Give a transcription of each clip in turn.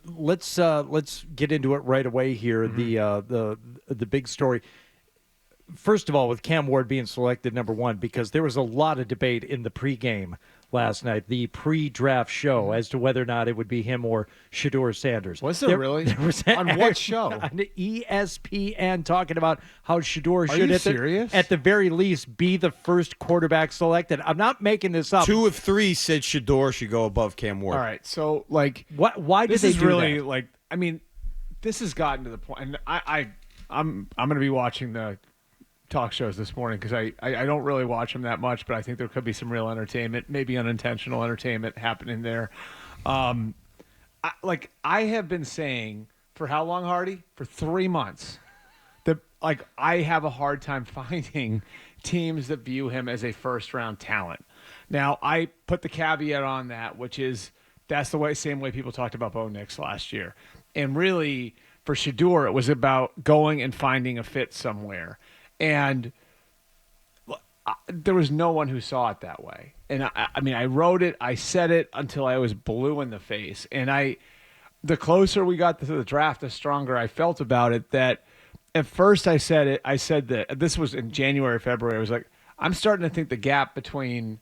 let's get into it right away here. The big story. First of all, with Cam Ward being selected number one, because there was a lot of debate in the pregame last night, the pre-draft show, as to whether or not it would be him or Shedeur Sanders. Was there really? There was on what show? On ESPN, talking about how Shedeur Are should, you serious? At the very least, be the first quarterback selected. I'm not making this up. 2 of 3 said Shedeur should go above Cam Ward. All right, so like, Why did this they is do really that? like? I mean, this has gotten to the point, and I'm going to be watching the talk shows this morning because I don't really watch them that much, but I think there could be some real entertainment, maybe unintentional entertainment happening there. I have been saying for how long, Hardy? For 3 months. That I have a hard time finding teams that view him as a first-round talent. Now, I put the caveat on that, which is that's the same way people talked about Bo Nix last year. And really, for Shedeur, it was about going and finding a fit somewhere. And there was no one who saw it that way. And I mean, I wrote it, I said it until I was blue in the face. And the closer we got to the draft, the stronger I felt about it. That at first I said that this was in January, February. I was like, I'm starting to think the gap between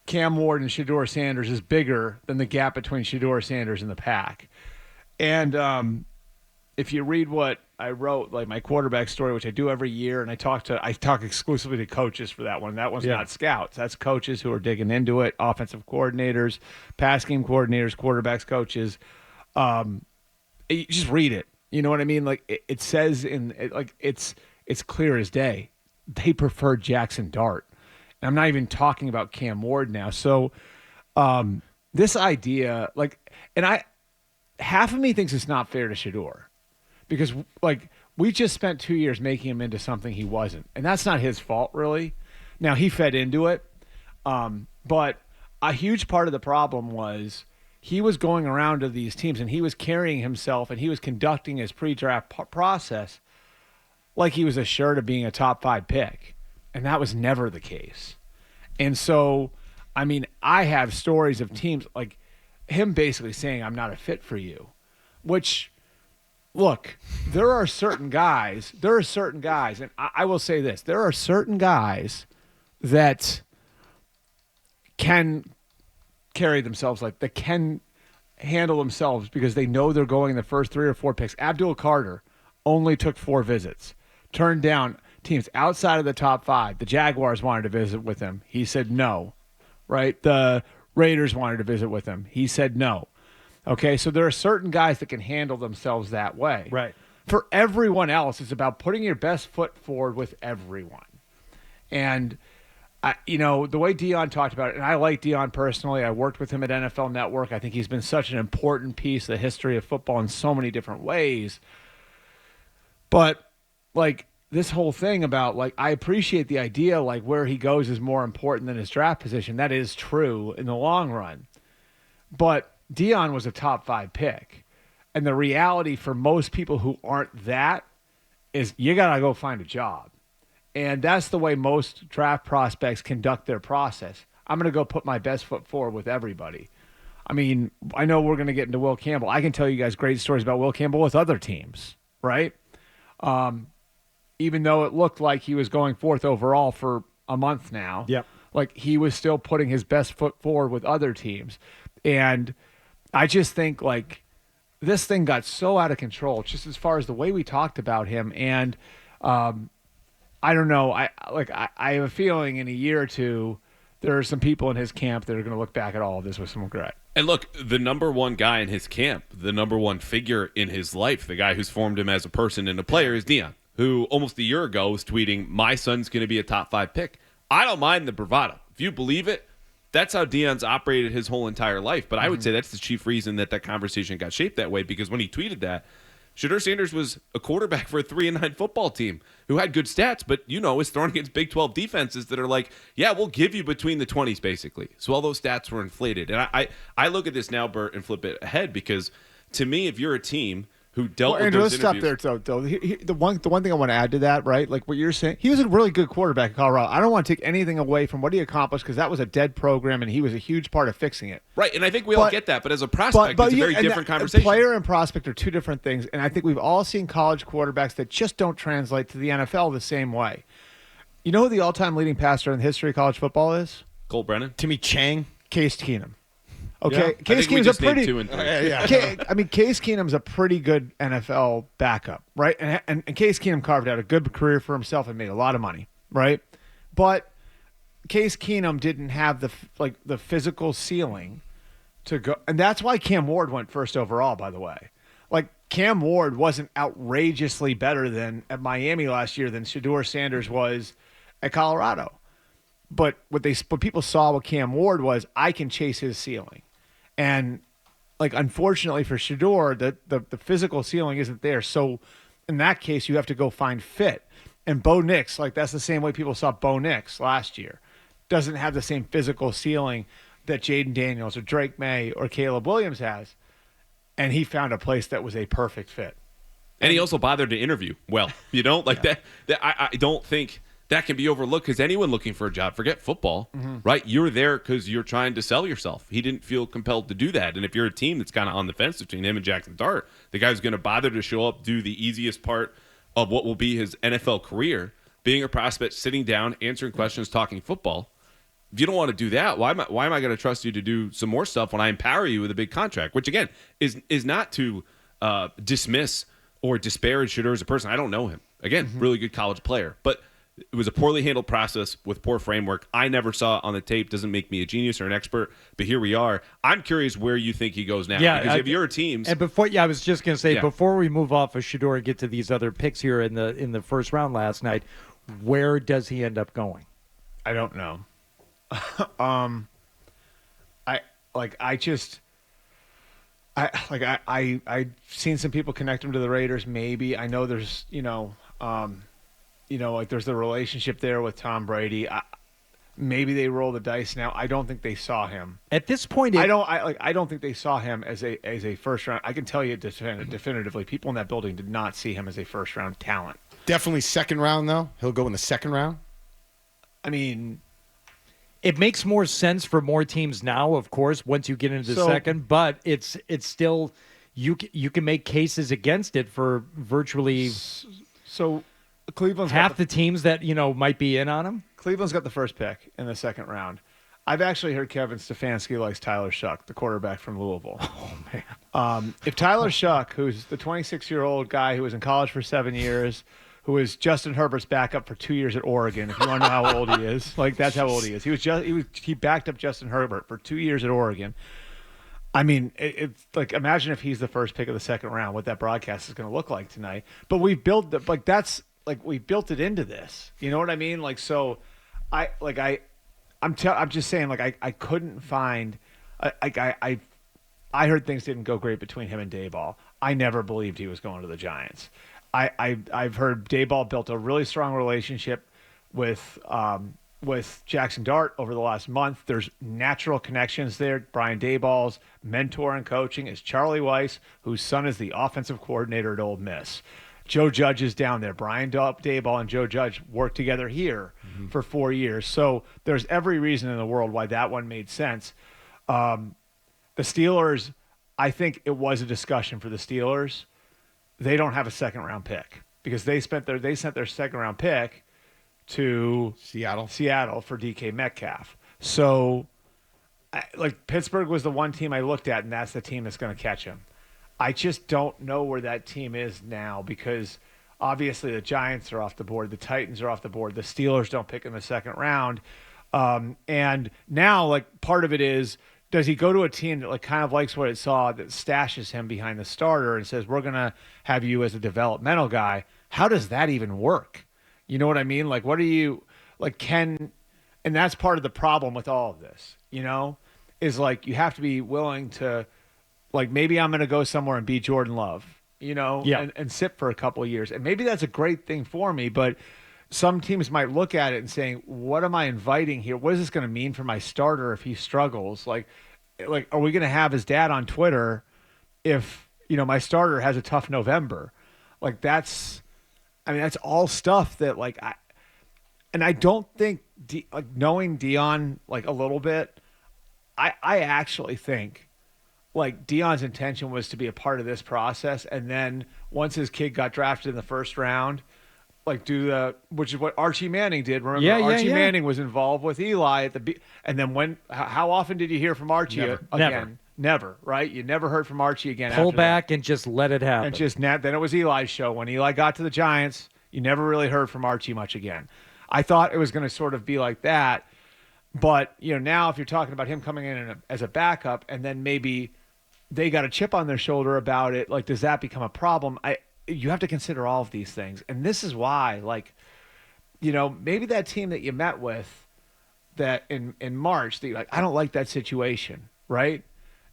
Cam Ward and Shedeur Sanders is bigger than the gap between Shedeur Sanders and the pack. And if you read what I wrote, like my quarterback story, which I do every year, and I talk exclusively to coaches for that one. That one's not scouts. That's coaches who are digging into it, offensive coordinators, pass game coordinators, quarterbacks coaches. You just read it. You know what I mean? Like it says it's clear as day. They prefer Jackson Dart. And I'm not even talking about Cam Ward now. So this idea, half of me thinks it's not fair to Shedeur. Because, we just spent 2 years making him into something he wasn't. And that's not his fault, really. Now, he fed into it. But a huge part of the problem was he was going around to these teams, and he was carrying himself, and he was conducting his pre-draft process like he was assured of being a top 5 pick. And that was never the case. And so, I mean, I have stories of teams, like him basically saying, I'm not a fit for you, which... Look, there are certain guys, and I will say this, there are certain guys that can carry themselves, that can handle themselves because they know they're going in the first 3 or 4 picks. Abdul Carter only took 4 visits, turned down teams outside of the top 5. The Jaguars wanted to visit with him. He said no, right? The Raiders wanted to visit with him. He said no. Okay, so there are certain guys that can handle themselves that way. Right. For everyone else, it's about putting your best foot forward with everyone. And, the way Deion talked about it, and I like Deion personally. I worked with him at NFL Network. I think he's been such an important piece of the history of football in so many different ways. But, this whole thing about, I appreciate the idea, where he goes is more important than his draft position. That is true in the long run. But Deion was a top 5 pick. And the reality for most people who aren't that is you got to go find a job. And that's the way most draft prospects conduct their process. I'm going to go put my best foot forward with everybody. I mean, I know we're going to get into Will Campbell. I can tell you guys great stories about Will Campbell with other teams, right? Even though it looked like he was going 4th overall for a month now. Yep. He was still putting his best foot forward with other teams. And I just think this thing got so out of control, just as far as the way we talked about him. And I don't know. I have a feeling in a year or two, there are some people in his camp that are going to look back at all of this with some regret. And look, the number one guy in his camp, the number one figure in his life, the guy who's formed him as a person and a player is Deion, who almost a year ago was tweeting, my son's going to be a top 5 pick. I don't mind the bravado. If you believe it, that's how Deion's operated his whole entire life. But I would say that's the chief reason that conversation got shaped that way, because when he tweeted that, Shedeur Sanders was a quarterback for a 3-9 football team who had good stats, but, is thrown against Big 12 defenses that are like, yeah, we'll give you between the 20s, basically. So all those stats were inflated. And I look at this now, Bert, and flip it ahead, because to me, if you're a team who dealt with Andrew, those let's stop interviews. there, though. The one thing I want to add to that, right? Like what you're saying, he was a really good quarterback in Colorado. I don't want to take anything away from what he accomplished because that was a dead program, and he was a huge part of fixing it. Right, and I think we all get that, but as a prospect, it's a very different conversation. Player and prospect are two different things, and I think we've all seen college quarterbacks that just don't translate to the NFL the same way. You know who the all-time leading passer in the history of college football is? Cole Brennan? Timmy Chang. Case Keenum. Okay, Yeah. I Case think we Keenum's just a named pretty. 2 and 3. Case Keenum's a pretty good NFL backup, right? And Case Keenum carved out a good career for himself and made a lot of money, right? But Case Keenum didn't have the physical ceiling to go, and that's why Cam Ward went first overall. By the way, like Cam Ward wasn't outrageously better than at Miami last year than Shedeur Sanders was at Colorado. But what people saw with Cam Ward was I can chase his ceiling. And like unfortunately for Shedeur, the physical ceiling isn't there. So in that case, you have to go find fit. And Bo Nix, like that's the same way people saw Bo Nix last year, doesn't have the same physical ceiling that Jaden Daniels or Drake May or Caleb Williams has. And he found a place that was a perfect fit. And he also bothered to interview well. You know, like that I don't think that can be overlooked because anyone looking for a job, forget football, right? You're there because you're trying to sell yourself. He didn't feel compelled to do that. And if you're a team that's kind of on the fence between him and Jackson Dart, the guy's going to bother to show up, do the easiest part of what will be his NFL career, being a prospect, sitting down, answering questions, talking football. If you don't want to do that, why am I going to trust you to do some more stuff when I empower you with a big contract? Which, again, is not to dismiss or disparage Shedeur as a person. I don't know him. Again, really good college player. But it was a poorly handled process with poor framework. I never saw it on the tape. Doesn't make me a genius or an expert, but here we are. I'm curious where you think he goes now. Yeah, because if you're a team, and I was just going to say before we move off of Shedeur and get to these other picks here in the first round last night, where does he end up going? I don't know. I've seen some people connect him to the Raiders. Maybe I know there's like there's the relationship there with Tom Brady. Maybe they roll the dice now. I don't think they saw him At this point. I don't think they saw him as a first round. I can tell you definitively, people in that building did not see him as a first round talent. Definitely second round, though. He'll go in the second round. I mean, it makes more sense for more teams now, of course, once you get into the second. But it's still you can make cases against it for virtually so Cleveland's half the teams that might be in on him. Cleveland's got the first pick in the second round. I've actually heard Kevin Stefanski likes Tyler Shuck, the quarterback from Louisville. Oh, man. If Tyler Shuck, who's the 26-year-old guy who was in college for 7 years, who was Justin Herbert's backup for 2 years at Oregon, if you want to know how old he is, like that's how old he is. He backed up Justin Herbert for 2 years at Oregon. I mean, it's like imagine if he's the first pick of the second round, what that broadcast is going to look like tonight. But we built we built it into this. You know what I mean? Like so, I'm just saying I couldn't find I heard things didn't go great between him and Dayball. I never believed he was going to the Giants. I've heard Dayball built a really strong relationship with Jackson Dart over the last month. There's natural connections there. Brian Dayball's mentor and coaching is Charlie Weiss, whose son is the offensive coordinator at Ole Miss. Joe Judge is down there. Brian Dayball and Joe Judge worked together here for 4 years. So there's every reason in the world why that one made sense. The Steelers, I think it was a discussion for the Steelers. They don't have a second round pick because they sent their second round pick to Seattle for DK Metcalf. So Pittsburgh was the one team I looked at, and that's the team that's going to catch him. I just don't know where that team is now because obviously the Giants are off the board, the Titans are off the board, the Steelers don't pick in the second round, and now part of it is, does he go to a team that kind of likes what it saw, that stashes him behind the starter and says, we're going to have you as a developmental guy? How does that even work? You know what I mean? What are you and that's part of the problem with all of this, is you have to be willing to, maybe I'm going to go somewhere and be Jordan Love, and sit for a couple of years. And maybe that's a great thing for me, but some teams might look at it and saying, what am I inviting here? What is this going to mean for my starter if he struggles? Are we going to have his dad on Twitter if my starter has a tough November. Like that's all stuff that and I don't think knowing Deion like a little bit, I actually think like Deion's intention was to be a part of this process, and then once his kid got drafted in the first round, like which is what Archie Manning did. Remember, Archie Manning was involved with Eli and then how often did you hear from Archie again? Never, right? You never heard from Archie again. Pull after back that. and just let it happen. And then it was Eli's show. When Eli got to the Giants, you never really heard from Archie much again. I thought it was going to sort of be like that, but now if you're talking about him coming in as a backup, and then maybe they got a chip on their shoulder about it, like does that become a problem? You have to consider all of these things, and this is why, maybe that team that you met with that in March, I don't like that situation, right?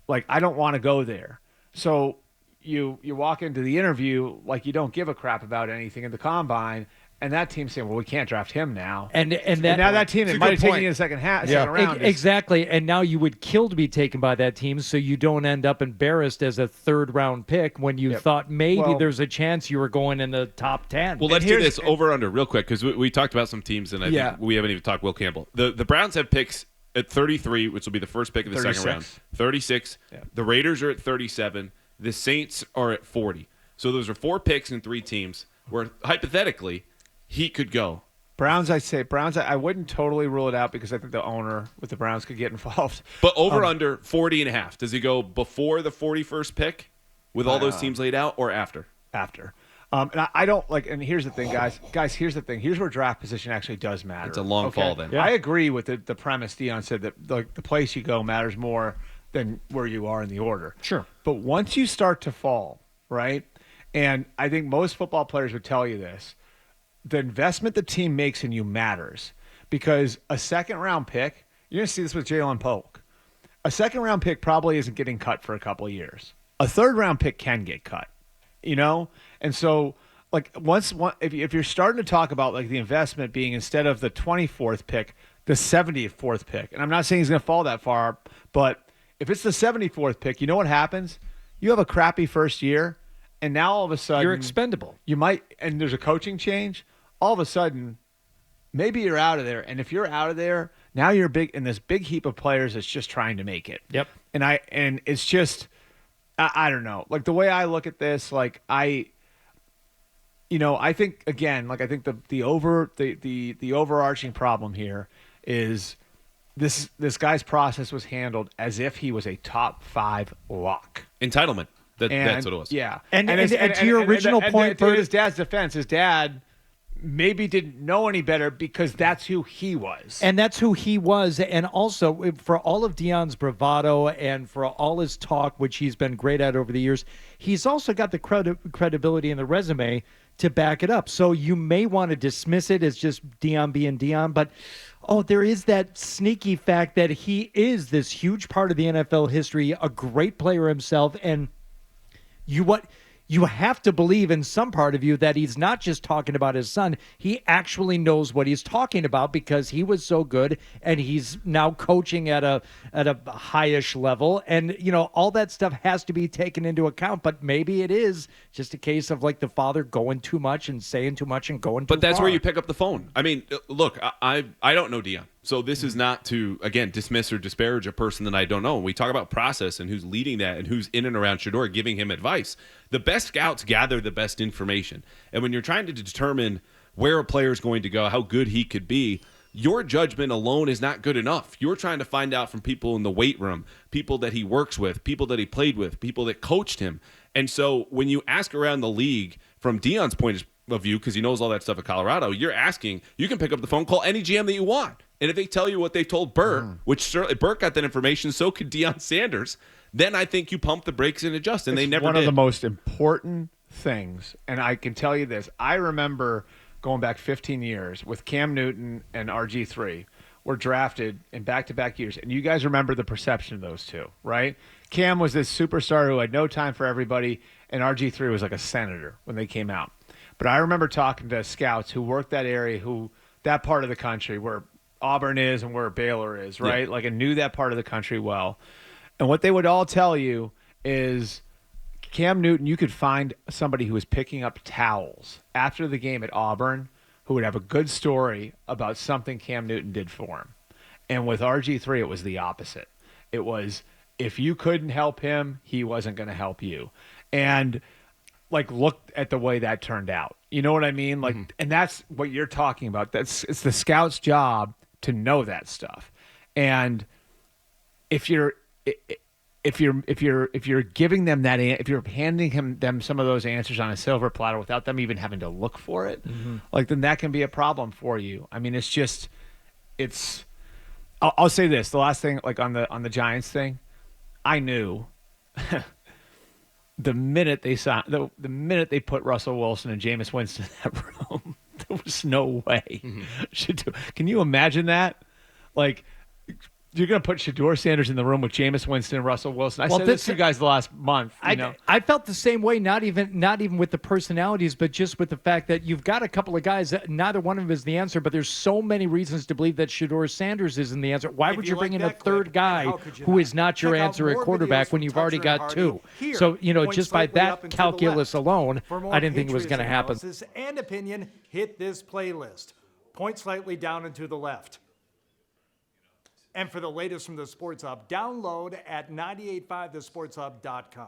Like, I don't want to go there. So you walk into the interview like you don't give a crap about anything in the combine, and that team's saying, well, we can't draft him now. And now that team that might have taken you in the second round. Exactly. And now you would kill to be taken by that team so you don't end up embarrassed as a third-round pick when you thought maybe there's a chance you were going in the top 10. Well, let's do this over-under real quick because we talked about some teams, and I think we haven't even talked Will Campbell. The Browns have picks at 33, which will be the first pick of the second round. 36. Yeah. The Raiders are at 37. The Saints are at 40. So those are 4 picks and 3 teams where, hypothetically, he could go. Browns, I wouldn't totally rule it out because I think the owner with the Browns could get involved. But over-under 40.5. Does he go before the 41st pick with all those teams laid out or after? After. And I don't and here's the thing, guys. Guys, here's the thing. Here's where draft position actually does matter. It's a long fall then. Yeah. I agree with the premise Deion said that the place you go matters more than where you are in the order. Sure. But once you start to fall, right? And I think most football players would tell you this. The investment the team makes in you matters because a second-round pick, you're going to see this with Jalen Polk. A second-round pick probably isn't getting cut for a couple of years. A third-round pick can get cut, And so, if you're starting to talk about like the investment being instead of the 24th pick, the 74th pick, and I'm not saying he's going to fall that far, but if it's the 74th pick, you know what happens? You have a crappy first year, and now all of a sudden you're expendable. You might, and there's a coaching change. All of a sudden, maybe you're out of there, and if you're out of there, now you're big in this big heap of players that's just trying to make it. Yep. And it's just, I don't know. Like the way I look at this, I think again, I think the overarching problem here is this guy's process was handled as if he was a top 5 lock. Entitlement. That's what it was. Yeah. And to your original point, to his dad's defense, his dad maybe didn't know any better because that's who he was. And that's who he was. And also, for all of Deion's bravado and for all his talk, which he's been great at over the years, he's also got the credibility in the resume to back it up. So you may want to dismiss it as just Deion being Deion, but there is that sneaky fact that he is this huge part of the NFL history, a great player himself, and you have to believe in some part of you that he's not just talking about his son. He actually knows what he's talking about because he was so good and he's now coaching at a highish level. And, all that stuff has to be taken into account. But maybe it is just a case of like the father going too much and saying too much and going too far. But that's where you pick up the phone. I mean, look, I don't know Deion. So this is not to, again, dismiss or disparage a person that I don't know. When we talk about process and who's leading that and who's in and around Shedeur giving him advice, the best scouts gather the best information. And when you're trying to determine where a player is going to go, how good he could be, your judgment alone is not good enough. You're trying to find out from people in the weight room, people that he works with, people that he played with, people that coached him. And so when you ask around the league from Deion's point of view, because he knows all that stuff at Colorado, you're asking, you can pick up the phone, call any GM that you want. And if they tell you what they told Burt, which certainly Burt got that information, so could Deion Sanders, then I think you pump the brakes and adjust. And they never did. One of the most important things, and I can tell you this, I remember going back 15 years with Cam Newton and RG3 were drafted in back-to-back years. And you guys remember the perception of those two, right? Cam was this superstar who had no time for everybody, and RG3 was like a senator when they came out. But I remember talking to scouts who worked that area, that part of the country where Auburn is and where Baylor is, right? Yeah. And knew that part of the country well. And what they would all tell you is Cam Newton, you could find somebody who was picking up towels after the game at Auburn who would have a good story about something Cam Newton did for him. And with RG3, it was the opposite. It was, if you couldn't help him, he wasn't going to help you. And like, look at the way that turned out. You know what I mean? Like, and that's what you're talking about. It's the scout's job to know that stuff. And if you're giving them that, if you're handing them some of those answers on a silver platter without them even having to look for it, like, then that can be a problem for you. I mean, I'll say this, the last thing, like on the Giants thing, I knew the minute they put Russell Wilson and Jameis Winston in that room, there was no way. Can you imagine that? Like, you're going to put Shedeur Sanders in the room with Jameis Winston and Russell Wilson. I said this to you guys the last month. I felt the same way, not even with the personalities, but just with the fact that you've got a couple of guys that neither one of them is the answer, but there's so many reasons to believe that Shedeur Sanders isn't the answer. Why would you bring in a third guy who is not your answer at quarterback when you've already got two? So, just by that calculus alone, I didn't think it was going to happen. And opinion, hit this playlist. Point slightly down and to the left. And for the latest from the Sports Hub, download at 985thesportshub.com.